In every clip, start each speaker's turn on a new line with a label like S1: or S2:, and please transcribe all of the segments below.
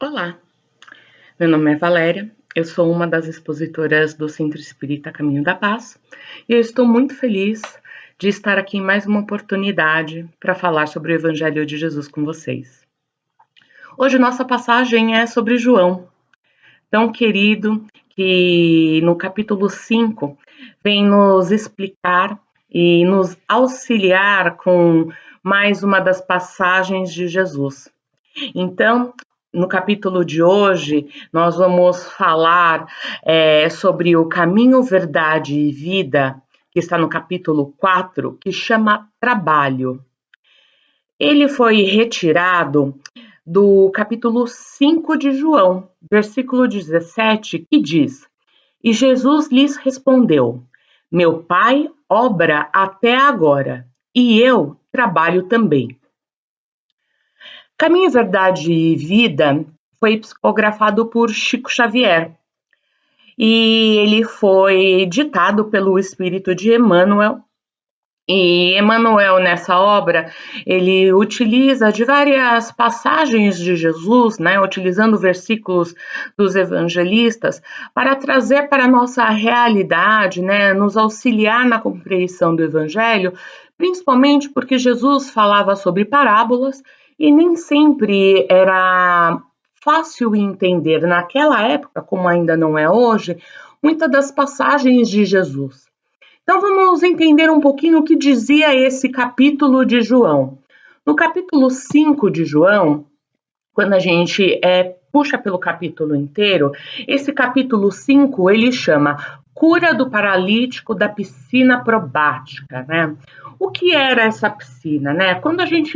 S1: Olá, meu nome é Valéria, eu sou uma das expositoras do Centro Espírita Caminho da Paz e eu estou muito feliz de estar aqui em mais uma oportunidade para falar sobre o Evangelho de Jesus com vocês. Hoje nossa passagem é sobre João, tão querido, que no capítulo 5 vem nos explicar e nos auxiliar com mais uma das passagens de Jesus. Então, no capítulo de hoje, nós vamos falar sobre o caminho, verdade e vida, que está no capítulo 4, que chama trabalho. Ele foi retirado do capítulo 5 de João, versículo 17, que diz: E Jesus lhes respondeu: Meu Pai obra até agora, e eu trabalho também. Caminho, Verdade e Vida foi psicografado por Chico Xavier e ele foi ditado pelo espírito de Emmanuel. E Emmanuel, nessa obra, ele utiliza de várias passagens de Jesus, né, utilizando versículos dos evangelistas, para trazer para a nossa realidade, né, nos auxiliar na compreensão do evangelho, principalmente porque Jesus falava sobre parábolas e nem sempre era fácil entender naquela época, como ainda não é hoje, muitas das passagens de Jesus. Então vamos entender um pouquinho o que dizia esse capítulo de João. No capítulo 5 de João, quando a gente puxa pelo capítulo inteiro, esse capítulo 5 ele chama Cura do Paralítico da Piscina Probática, né? O que era essa piscina, né? Quando a gente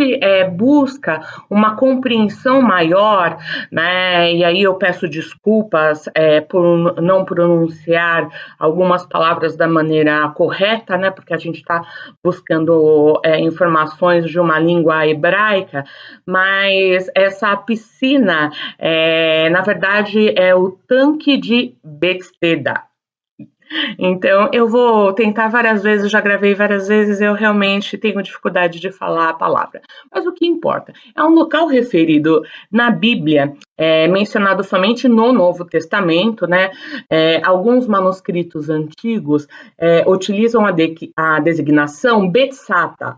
S1: busca uma compreensão maior, né? E aí eu peço desculpas por não pronunciar algumas palavras da maneira correta, né? Porque a gente está buscando informações de uma língua hebraica, mas essa piscina, na verdade, é o tanque de Betesda. Então, eu vou tentar várias vezes, já gravei várias vezes, eu realmente tenho dificuldade de falar a palavra. Mas o que importa? É um local referido na Bíblia, mencionado somente no Novo Testamento, né? Alguns manuscritos antigos utilizam a designação Betsata,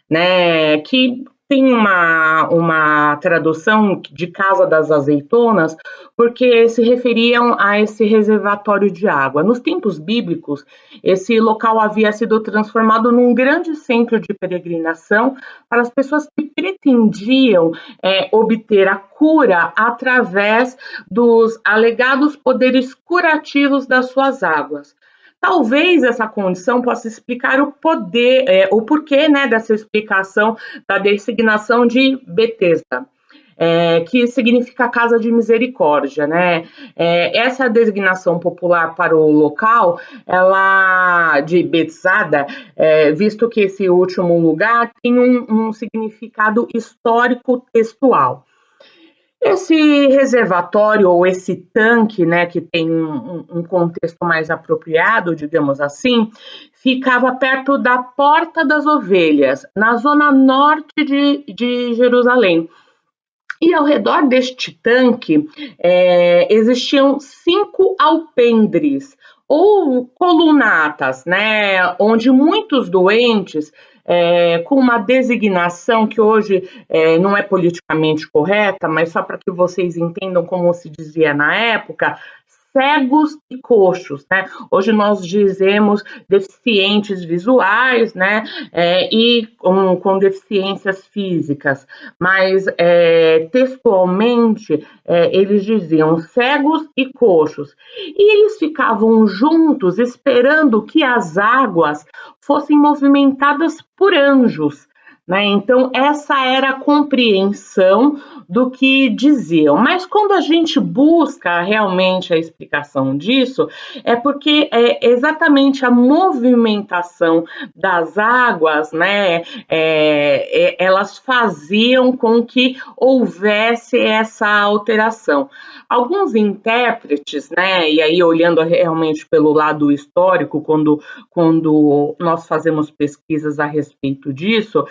S1: né? Que tem uma tradução de Casa das Azeitonas, porque se referiam a esse reservatório de água. Nos tempos bíblicos, esse local havia sido transformado num grande centro de peregrinação para as pessoas que pretendiam obter a cura através dos alegados poderes curativos das suas águas. Talvez essa condição possa explicar o porquê, né, dessa explicação da designação de Betesda, que significa casa de misericórdia, né? Essa designação popular para o local, ela de Bethesda, visto que esse último lugar tem um significado histórico textual. Esse reservatório ou esse tanque, né, que tem um contexto mais apropriado, digamos assim, ficava perto da Porta das Ovelhas, na zona norte de Jerusalém. E ao redor deste tanque existiam 5 alpendres ou colunatas, né, onde muitos doentes com uma designação que hoje não é politicamente correta, mas só para que vocês entendam como se dizia na época, cegos e coxos, né? Hoje nós dizemos deficientes visuais, né? E com deficiências físicas, mas textualmente eles diziam cegos e coxos, e eles ficavam juntos esperando que as águas fossem movimentadas por anjos, né? Então essa era a compreensão do que diziam, mas quando a gente busca realmente a explicação disso, é porque exatamente a movimentação das águas, né, elas faziam com que houvesse essa alteração. Alguns intérpretes, né, e aí olhando realmente pelo lado histórico, quando nós fazemos pesquisas a respeito disso,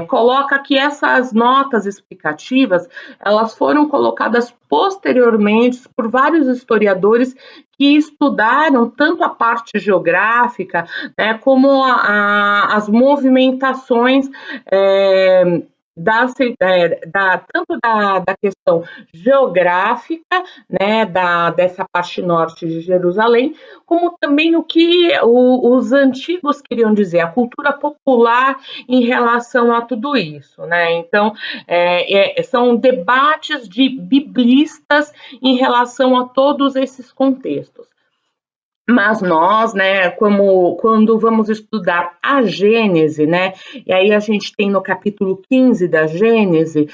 S1: coloca que essas notas explicativas, elas foram colocadas posteriormente por vários historiadores que estudaram tanto a parte geográfica, né, como as movimentações tanto da questão geográfica, né, dessa parte norte de Jerusalém, como também o que os antigos queriam dizer, a cultura popular em relação a tudo isso, né? Então, são debates de biblistas em relação a todos esses contextos. Mas nós, né, quando vamos estudar a Gênese, né, e aí a gente tem no capítulo 15 da Gênese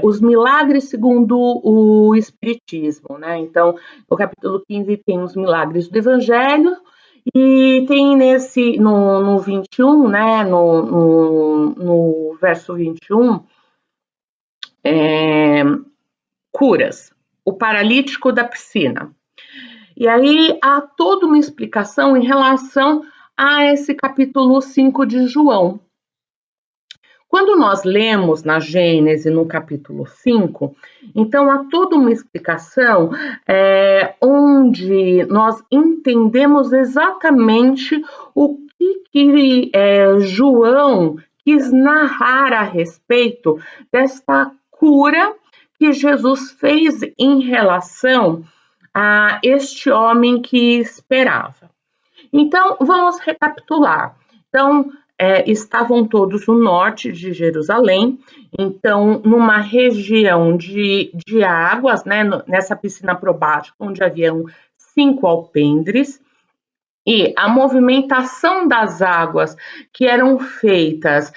S1: os milagres segundo o Espiritismo, né? Então, no capítulo 15 tem os milagres do Evangelho, e tem no 21, né, no verso 21, curas, o paralítico da piscina. E aí há toda uma explicação em relação a esse capítulo 5 de João. Quando nós lemos na Gênese, no capítulo 5, então há toda uma explicação onde nós entendemos exatamente o que João quis narrar a respeito desta cura que Jesus fez em relação a este homem que esperava. Então, vamos recapitular. Então, estavam todos no norte de Jerusalém, então, numa região de águas, né, nessa piscina probática, onde haviam 5 alpendres, e a movimentação das águas que eram feitas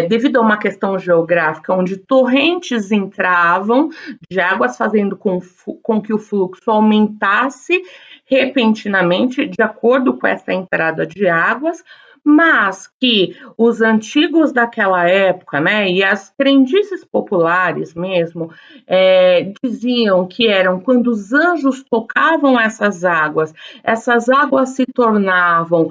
S1: devido a uma questão geográfica, onde torrentes entravam de águas, fazendo com que o fluxo aumentasse repentinamente de acordo com essa entrada de águas, mas que os antigos daquela época, né, e as crendices populares mesmo, diziam que eram quando os anjos tocavam essas águas se tornavam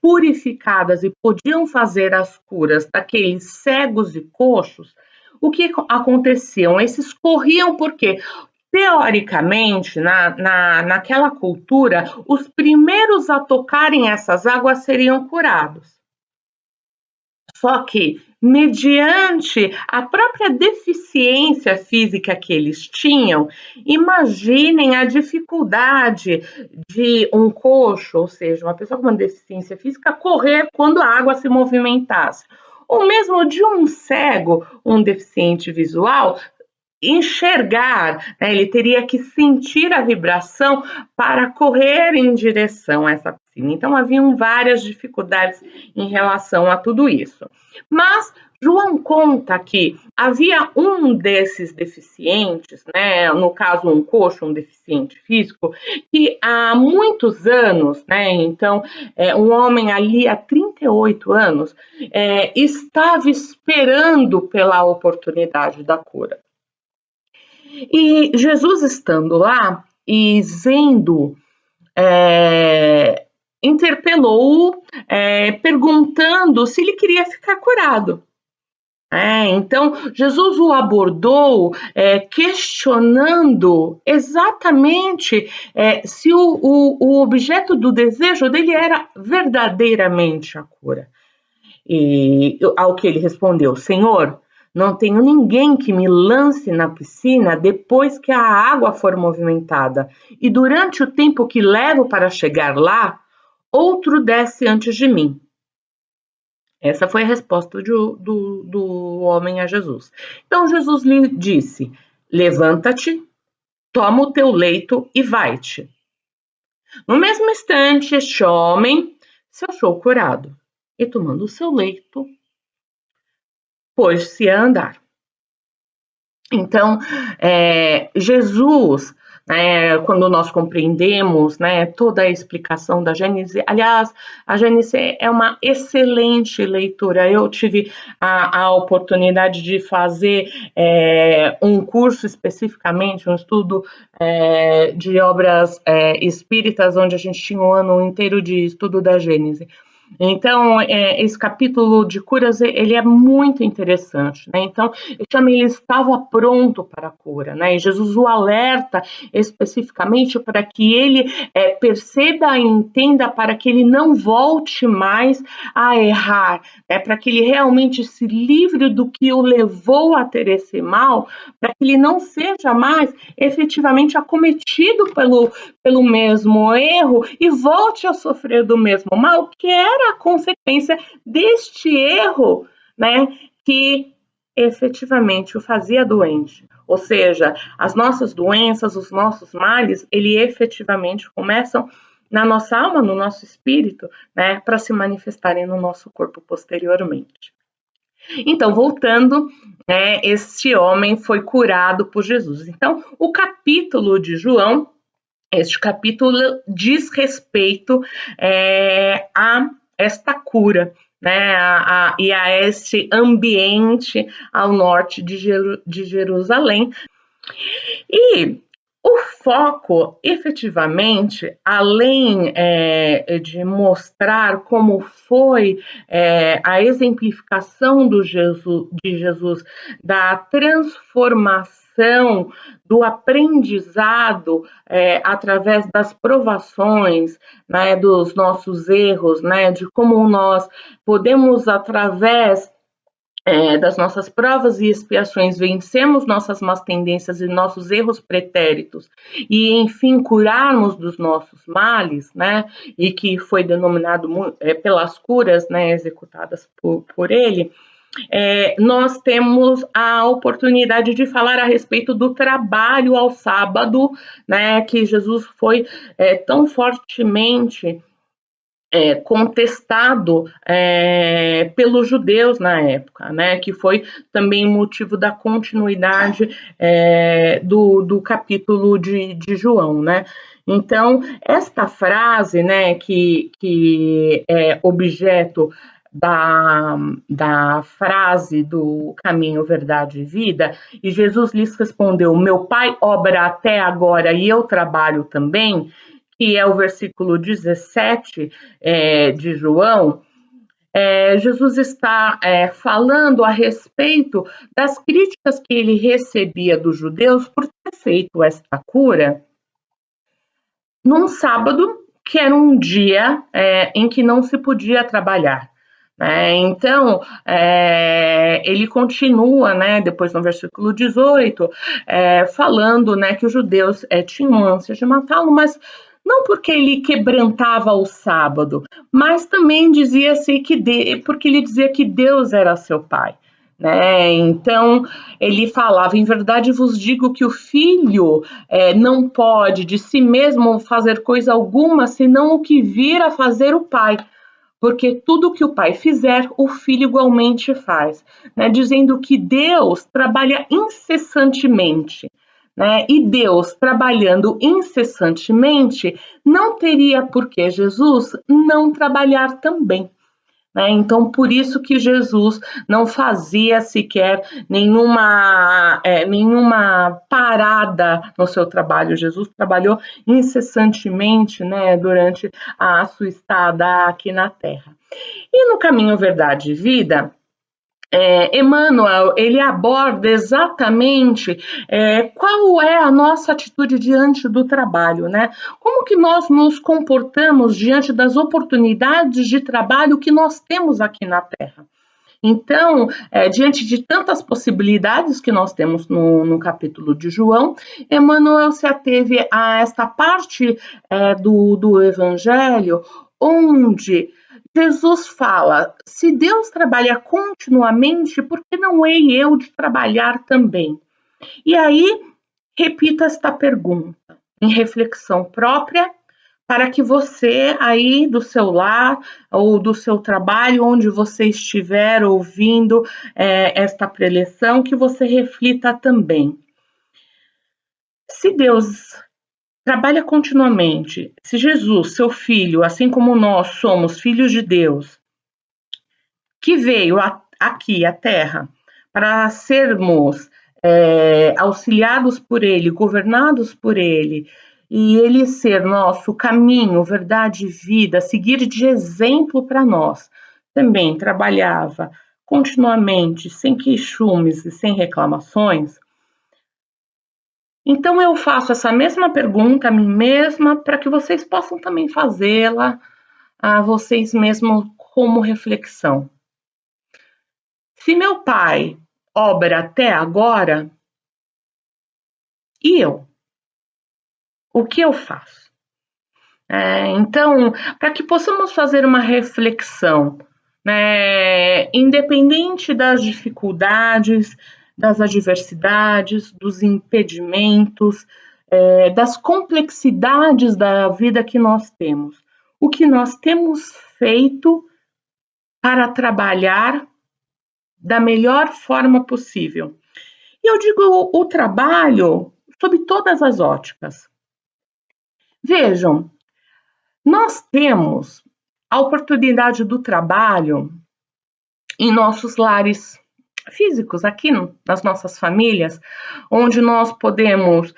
S1: purificadas e podiam fazer as curas daqueles cegos e coxos. O que aconteciam? Esses corriam porque, teoricamente, naquela cultura, os primeiros a tocarem essas águas seriam curados. Só que, mediante a própria deficiência física que eles tinham, imaginem a dificuldade de um coxo, ou seja, uma pessoa com uma deficiência física, correr quando a água se movimentasse. Ou mesmo de um cego, um deficiente visual, enxergar, né? Ele teria que sentir a vibração para correr em direção a essa piscina. Então, haviam várias dificuldades em relação a tudo isso. Mas João conta que havia um desses deficientes, né, no caso um coxo, um deficiente físico, que há muitos anos, né, então um homem ali há 38 anos, estava esperando pela oportunidade da cura. E Jesus estando lá e vendo, interpelou-o, perguntando se ele queria ficar curado. Então, Jesus o abordou questionando exatamente se o objeto do desejo dele era verdadeiramente a cura. E ao que ele respondeu: Senhor, não tenho ninguém que me lance na piscina depois que a água for movimentada, e durante o tempo que levo para chegar lá, outro desce antes de mim. Essa foi a resposta do homem a Jesus. Então Jesus lhe disse: levanta-te, toma o teu leito e vai-te. No mesmo instante, este homem se achou curado e, tomando o seu leito, pôs-se a andar. Então, Jesus, quando nós compreendemos, toda a explicação da Gênese, aliás, a Gênese é uma excelente leitura. Eu tive a oportunidade de fazer um curso especificamente, um estudo de obras espíritas, onde a gente tinha um ano inteiro de estudo da Gênese. Então, esse capítulo de curas, ele é muito interessante, né? Então, ele estava pronto para a cura, né? E Jesus o alerta especificamente para que ele perceba e entenda, para que ele não volte mais a errar, para que ele realmente se livre do que o levou a ter esse mal, para que ele não seja mais efetivamente acometido pelo mesmo erro e volte a sofrer do mesmo mal, que era a consequência deste erro, né, que efetivamente o fazia doente. Ou seja, as nossas doenças, os nossos males, ele efetivamente começam na nossa alma, no nosso espírito, né, para se manifestarem no nosso corpo posteriormente. Então, voltando, este homem foi curado por Jesus. Então, o capítulo de João, este capítulo diz respeito a esta cura, né, e a este ambiente ao norte de Jerusalém. E o foco, efetivamente, além de mostrar como foi a exemplificação de Jesus, da transformação, do aprendizado através das provações, né, dos nossos erros, né, de como nós podemos, através das nossas provas e expiações, vencemos nossas más tendências e nossos erros pretéritos e, enfim, curarmos dos nossos males, né, e que foi denominado pelas curas, né, executadas por ele, nós temos a oportunidade de falar a respeito do trabalho ao sábado, né, que Jesus foi tão fortemente contestado pelos judeus na época, né, que foi também motivo da continuidade do capítulo de João, né. Então, esta frase, né, que é objeto da frase do caminho, verdade e vida, e Jesus lhes respondeu: meu Pai obra até agora e eu trabalho também, que é o versículo 17 de João, Jesus está falando a respeito das críticas que ele recebia dos judeus por ter feito esta cura num sábado, que era um dia em que não se podia trabalhar. Então, ele continua, né, depois no versículo 18, falando, né, que os judeus tinham ânsia de matá-lo, mas não porque ele quebrantava o sábado, mas também dizia-se porque ele dizia que Deus era seu pai. Né? Então, ele falava: em verdade vos digo que o filho não pode de si mesmo fazer coisa alguma, senão o que vir a fazer o pai. Porque tudo que o pai fizer, o filho igualmente faz, né? Dizendo que Deus trabalha incessantemente, né? E Deus trabalhando incessantemente, não teria por que Jesus não trabalhar também. Então, por isso que Jesus não fazia sequer nenhuma parada no seu trabalho. Jesus trabalhou incessantemente, né, durante a sua estada aqui na Terra. E no caminho Verdade e Vida, Emmanuel, ele aborda exatamente qual é a nossa atitude diante do trabalho, né? Como que nós nos comportamos diante das oportunidades de trabalho que nós temos aqui na Terra. Então, diante de tantas possibilidades que nós temos no capítulo de João, Emmanuel se ateve a esta parte do Evangelho, onde Jesus fala: se Deus trabalha continuamente, por que não hei eu de trabalhar também? E aí, repito esta pergunta em reflexão própria, para que você aí do seu lar ou do seu trabalho, onde você estiver ouvindo esta preleção, que você reflita também. Se Deus trabalha continuamente, se Jesus, seu filho, assim como nós somos filhos de Deus, que veio aqui à Terra para sermos auxiliados por Ele, governados por Ele, e ele ser nosso caminho, verdade e vida, seguir de exemplo para nós. Também trabalhava continuamente, sem queixumes e sem reclamações. Então eu faço essa mesma pergunta a mim mesma para que vocês possam também fazê-la a vocês mesmos como reflexão. Se meu pai obra até agora, e eu? O que eu faço? Então, para que possamos fazer uma reflexão, né, independente das dificuldades, das adversidades, dos impedimentos, das complexidades da vida que nós temos. O que nós temos feito para trabalhar da melhor forma possível. E eu digo o trabalho sob todas as óticas. Vejam, nós temos a oportunidade do trabalho em nossos lares físicos, aqui nas nossas famílias, onde nós podemos,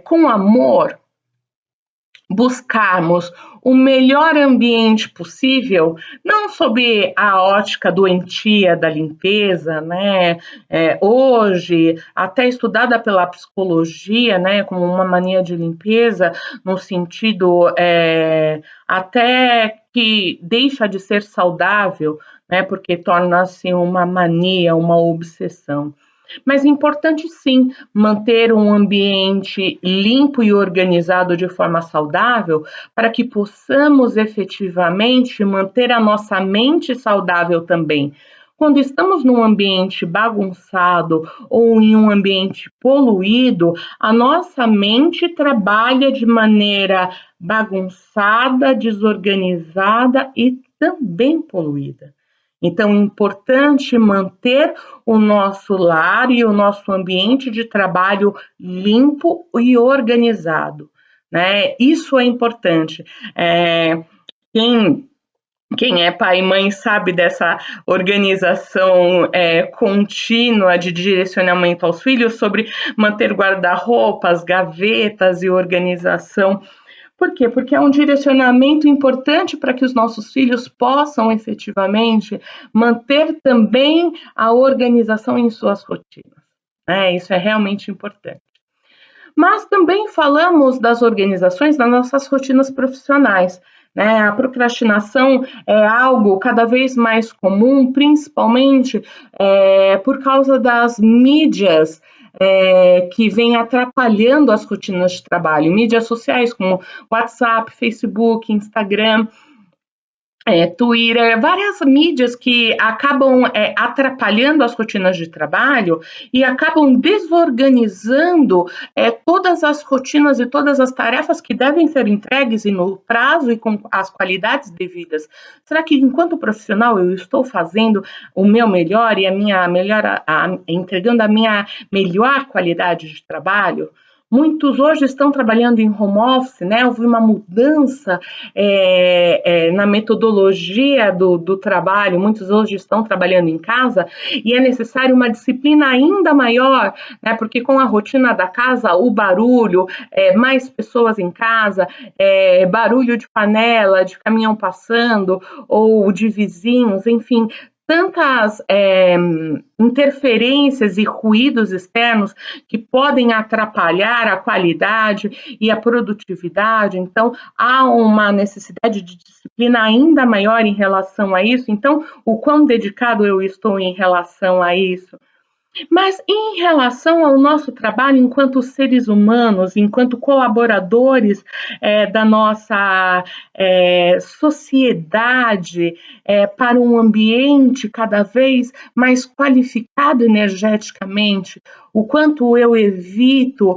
S1: com amor, buscarmos o melhor ambiente possível, não sob a ótica doentia da limpeza, né? Hoje, até estudada pela psicologia, né, como uma mania de limpeza, no sentido até que deixa de ser saudável, né, porque torna-se uma mania, uma obsessão. Mas é importante sim manter um ambiente limpo e organizado de forma saudável para que possamos efetivamente manter a nossa mente saudável também. Quando estamos num ambiente bagunçado ou em um ambiente poluído, a nossa mente trabalha de maneira bagunçada, desorganizada e também poluída. Então, é importante manter o nosso lar e o nosso ambiente de trabalho limpo e organizado, né? Isso é importante. Quem é pai e mãe sabe dessa organização contínua de direcionamento aos filhos sobre manter guarda-roupas, gavetas e organização. Por quê? Porque é um direcionamento importante para que os nossos filhos possam efetivamente manter também a organização em suas rotinas. Isso é realmente importante. Mas também falamos das organizações das nossas rotinas profissionais. A procrastinação é algo cada vez mais comum, principalmente por causa das mídias que vem atrapalhando as rotinas de trabalho. Mídias sociais como WhatsApp, Facebook, Instagram, Twitter, várias mídias que acabam atrapalhando as rotinas de trabalho e acabam desorganizando todas as rotinas e todas as tarefas que devem ser entregues e no prazo e com as qualidades devidas. Será que, enquanto profissional, eu estou fazendo o meu melhor e entregando a minha melhor qualidade de trabalho? Muitos hoje estão trabalhando em home office, né? Houve uma mudança na metodologia do trabalho, muitos hoje estão trabalhando em casa e é necessário uma disciplina ainda maior, né? Porque com a rotina da casa, o barulho, mais pessoas em casa, barulho de panela, de caminhão passando ou de vizinhos, enfim, tantas interferências e ruídos externos que podem atrapalhar a qualidade e a produtividade. Então, há uma necessidade de disciplina ainda maior em relação a isso. Então, o quão dedicado eu estou em relação a isso? Mas em relação ao nosso trabalho enquanto seres humanos, enquanto colaboradores da nossa sociedade, para um ambiente cada vez mais qualificado energeticamente, o quanto eu evito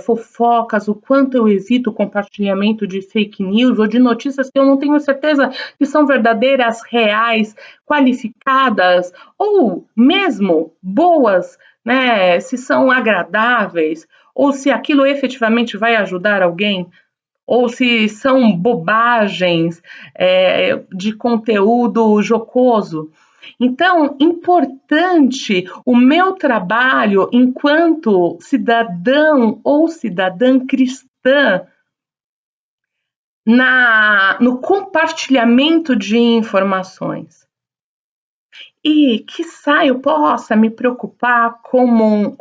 S1: fofocas, o quanto eu evito compartilhamento de fake news ou de notícias que eu não tenho certeza que são verdadeiras, reais, qualificadas ou mesmo boas, né? Se são agradáveis ou se aquilo efetivamente vai ajudar alguém ou se são bobagens de conteúdo jocoso. Então, importante o meu trabalho enquanto cidadão ou cidadã cristã no compartilhamento de informações. E, quiçá, eu possa me preocupar com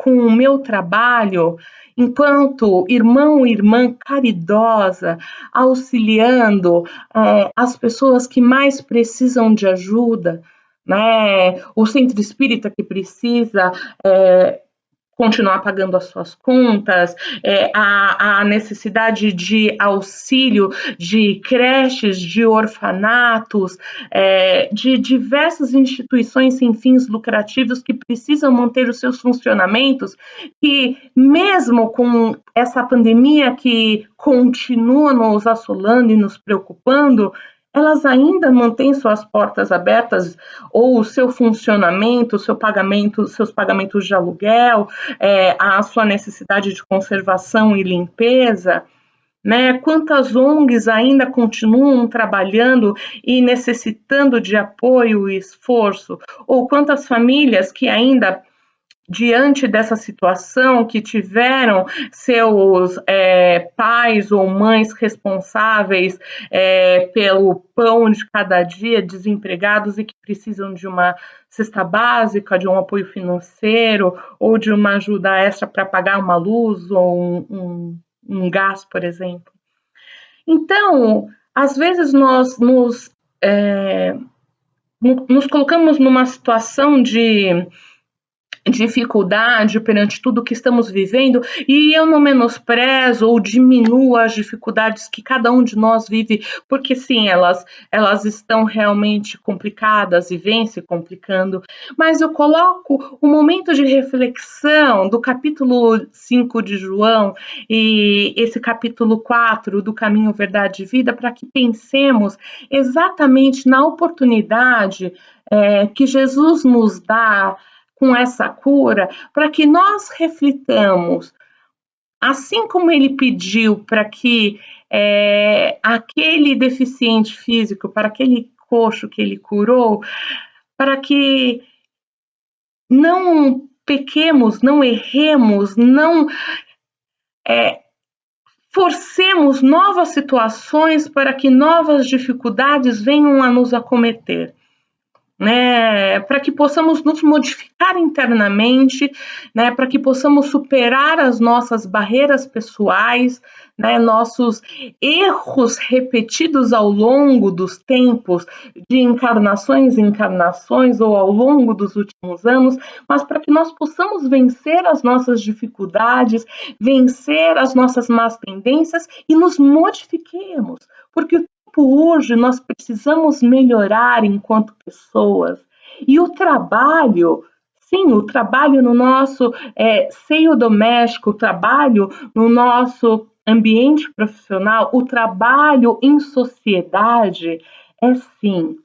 S1: o meu trabalho enquanto irmão e irmã caridosa, auxiliando as pessoas que mais precisam de ajuda, né? O centro espírita que precisa continuar pagando as suas contas, a necessidade de auxílio de creches, de orfanatos, de diversas instituições sem fins lucrativos que precisam manter os seus funcionamentos, que mesmo com essa pandemia que continua nos assolando e nos preocupando, elas ainda mantêm suas portas abertas ou o seu funcionamento, seus pagamentos de aluguel, a sua necessidade de conservação e limpeza, né? Quantas ONGs ainda continuam trabalhando e necessitando de apoio e esforço, ou quantas famílias que ainda diante dessa situação, que tiveram seus pais ou mães responsáveis pelo pão de cada dia, desempregados e que precisam de uma cesta básica, de um apoio financeiro ou de uma ajuda extra para pagar uma luz ou um gás, por exemplo. Então, às vezes nós nos colocamos numa situação de dificuldade perante tudo que estamos vivendo, e eu não menosprezo ou diminuo as dificuldades que cada um de nós vive, porque sim, elas estão realmente complicadas e vêm se complicando, mas eu coloco o momento de reflexão do capítulo 5 de João e esse capítulo 4 do Caminho, Verdade e Vida, para que pensemos exatamente na oportunidade que Jesus nos dá com essa cura, para que nós reflitamos, assim como ele pediu para que aquele deficiente físico, para aquele coxo que ele curou, para que não pequemos, não erremos, não forcemos novas situações para que novas dificuldades venham a nos acometer. Né, para que possamos nos modificar internamente, né, para que possamos superar as nossas barreiras pessoais, né, nossos erros repetidos ao longo dos tempos, de encarnações em encarnações ou ao longo dos últimos anos, mas para que nós possamos vencer as nossas dificuldades, vencer as nossas más tendências e nos modifiquemos, porque hoje nós precisamos melhorar enquanto pessoas. E o trabalho, sim, o trabalho no nosso seio doméstico, o trabalho no nosso ambiente profissional, o trabalho em sociedade é sim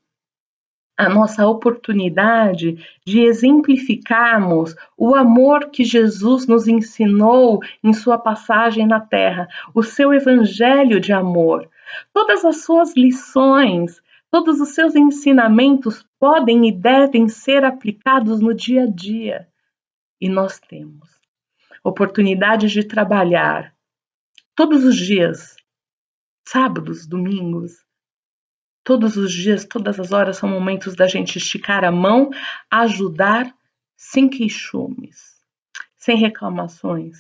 S1: a nossa oportunidade de exemplificarmos o amor que Jesus nos ensinou em sua passagem na Terra, o seu evangelho de amor. Todas as suas lições, todos os seus ensinamentos podem e devem ser aplicados no dia a dia. E nós temos oportunidade de trabalhar todos os dias, sábados, domingos, todos os dias, todas as horas são momentos da gente esticar a mão, ajudar sem queixumes, sem reclamações.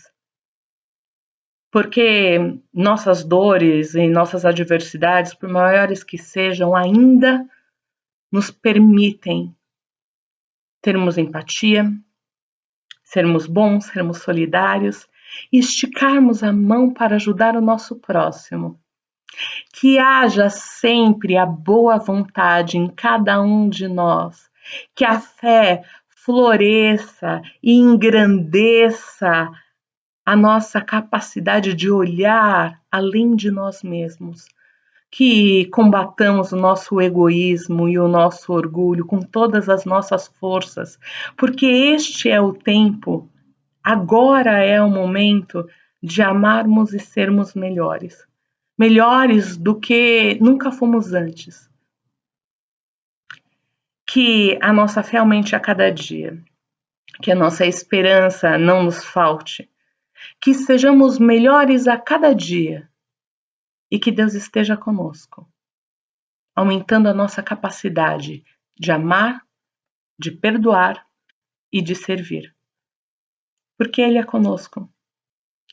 S1: Porque nossas dores e nossas adversidades, por maiores que sejam, ainda nos permitem termos empatia, sermos bons, sermos solidários e esticarmos a mão para ajudar o nosso próximo. Que haja sempre a boa vontade em cada um de nós, que a fé floresça e engrandeça a nossa capacidade de olhar além de nós mesmos, que combatamos o nosso egoísmo e o nosso orgulho com todas as nossas forças, porque este é o tempo, agora é o momento de amarmos e sermos melhores. Melhores do que nunca fomos antes. Que a nossa fé aumente a cada dia, que a nossa esperança não nos falte, que sejamos melhores a cada dia, e que Deus esteja conosco, aumentando a nossa capacidade de amar, de perdoar e de servir. Porque Ele é conosco,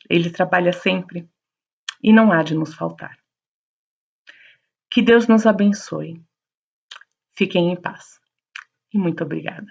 S1: Ele trabalha sempre e não há de nos faltar. Que Deus nos abençoe. Fiquem em paz. E muito obrigada.